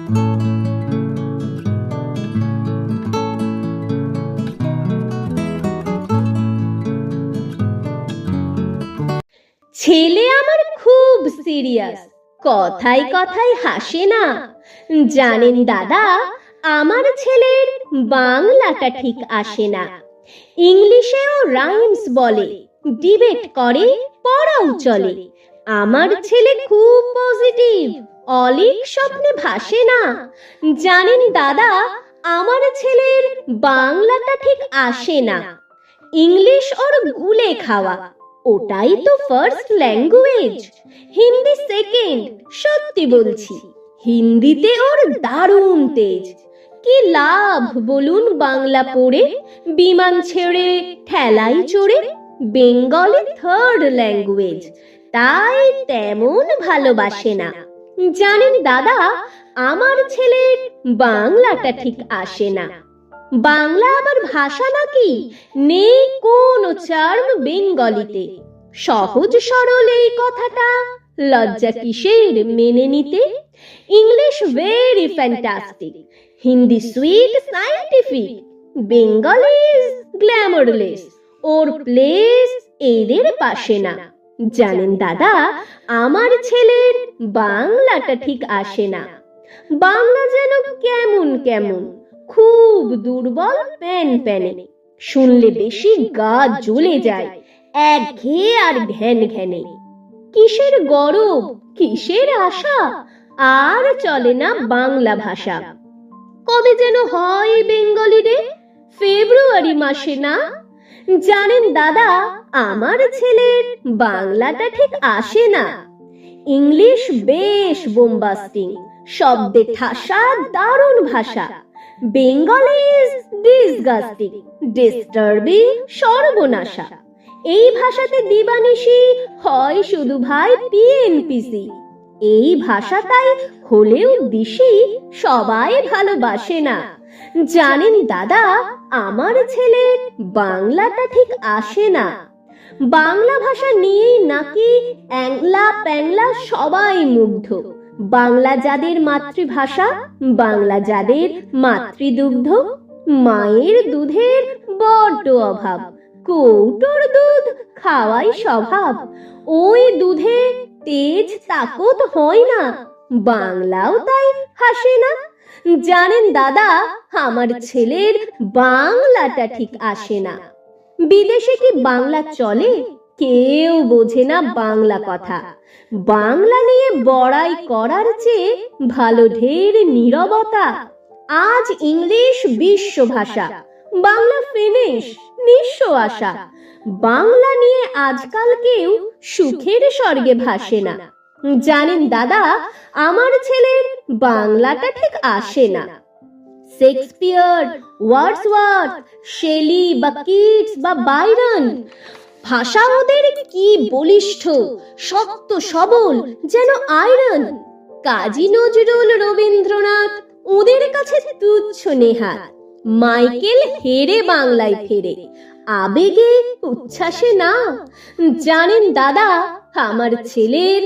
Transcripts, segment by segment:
ছেলে আমার খুব সিরিয়াস, কথায় কথায় হাসে না। জানেন দাদা, আমার ছেলের বাংলাটা ঠিক আসে না। ইংলিশেও রাইমস বলে, ডিবেট করে, পড়াও চলে। আমার ছেলে খুব পজিটিভ, অলিক স্বপ্নে ভাসে না। জানেন দাদা, আমার ছেলের বাংলাটা ঠিক আসে না। ইংলিশ ওর গুলে খাওয়া, ওটাই তো ফার্স্ট ল্যাঙ্গুয়েজ। হিন্দি সেকেন্ড, সত্যি বলছি। হিন্দিতে ওর দারুণ তেজ। কি লাভ বলুন বাংলা পড়ে, বিমান ছেড়ে ঠেলাই চড়ে। বেঙ্গলি থার্ড ল্যাঙ্গুয়েজ, তাই তেমন ভালোবাসে না। জানেন দাদা, আমার ছেলের বাংলাটা ঠিক আসে না। বাংলা আবার ভাষা নাকি? নেই কোনো চার্ম বেঙ্গলিতে। সহজ সরল এই কথাটা, লজ্জা কিসের মেনে নিতে? English very fantastic, Hindi sweet scientific, Bengali is glamourless, or place এদের পাশে না। জানেন দাদা, আমার ছেলের বাংলাটা ঠিক আসে না। বাংলা যেন কেমন কেমন, খুব দুর্বল প্যান প্যানে। শুনলে বেশি গা জ্বলে যায়, একঘেয়ে আর ঘ্যান ঘ্যানে। কিসের গরব, কিসের আশা, আর চলে না বাংলা ভাষা। কবে যেন হয় বেঙ্গলি ডে, ফেব্রুয়ারি মাসে না? জানেন দাদা, আমার ছেলের বাংলাটা ঠিক আসে না। ইংলিশ বেশ বোম্বাস্টিং, শব্দে ঠাসা, দারুণ ভাষা। বেঙ্গলি ইজ ডিসগাস্টিং, ডিস্টার্বিং, সর্বনাশা। এই ভাষাতে দিবানিশি হয় শুধু ভাই পিএনপিসি। এই ভাষাটাই হলেও দিশি, সবাই ভালোবাসে না। জানেন দাদা, আমার ছেলের বাংলাটা ঠিক আসে না। বাংলা ভাষা নিয়েই নাকি অ্যাংলা প্যাংলা সবাই মুগ্ধ। বাংলা যাদের মাতৃভাষা, বাংলা যাদের মাতৃদুগ্ধ। মায়ের দুধের বড্ড অভাব, কৌটোর দুধ খাওয়াই স্বভাব। ওই দুধে তেজ তাকত হয় না, বাংলাও তাই হাসে না। জানেন দাদা, আমার ছেলের বাংলাটা ঠিক আসে না। বিদেশে কি বাংলা চলে? কেউ বোঝে না বাংলা কথা। বাংলা নিয়ে বড়াই করার চেয়ে ভালো ঢের নীরবতা। আজ ইংলিশ বিশ্ব ভাষা, বাংলা ফিনিশ, নিঃস্ব আশা। বাংলা নিয়ে আজকাল কেউ সুখের স্বর্গে ভাসে না। জানেন দাদা, আমার ছেলের বাংলাটা ঠিক আসে না। শেক্সপিয়ার, ওয়ার্ডসওয়ার্থ, শেলি বা কিটস বা বাইরন, ভাষা ওদের কি বলিষ্ঠ, শক্ত সবল, যেন আয়রন। কাজী নজরুল, রবীন্দ্রনাথ ওদের কাছে তুচ্ছ নেহাত। মাইকেল হেরে বাংলায় ফেরে, আবেগে উচ্ছ্বাসে না। জানেন দাদা, আমার ছেলের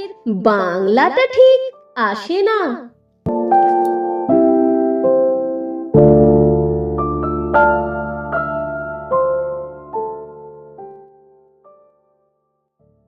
বাংলাটা ঠিক আসে না।